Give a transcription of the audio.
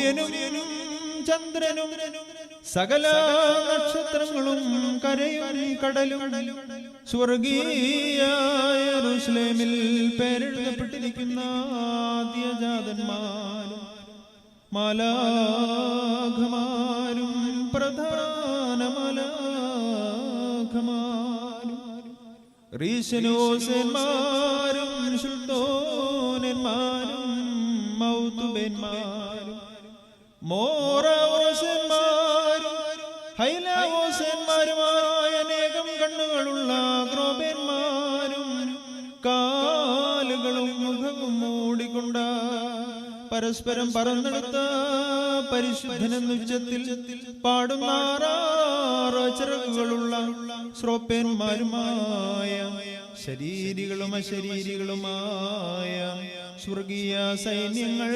സൂര്യനും ചന്ദ്രനും സകല നക്ഷത്രങ്ങളും കരയും കടലും സ്വർഗീയ യെരൂശലേമിൽ പേരെഴുതപ്പെട്ടിരിക്കുന്ന ആദ്യജാതന്മാരും മാലാഖമാരും പ്രധാന മാലാഖമാരും റീശനോസന്മാരും ശുദ്ധോനന്മാരും മൗതുബന്മാരും മോറോസന്മാരും ഹൈലവോസന്മാരുമായ അനേകം കണ്ണുകളുള്ള ക്രോബന്മാരും കാലുകളും മുഖവും മൂടിക്കൊണ്ട പരസ്പരം പറന്നെടുത്ത പരിശുദ്ധനെന്നുച്ചത്തിൽ പാടുന്ന ആറാറ് ചിറകുകളുള്ള ശ്രോപ്പന്മാരുമായ ശരീരികളും അശരീരികളുമായ സ്വർഗീയ സൈന്യങ്ങൾ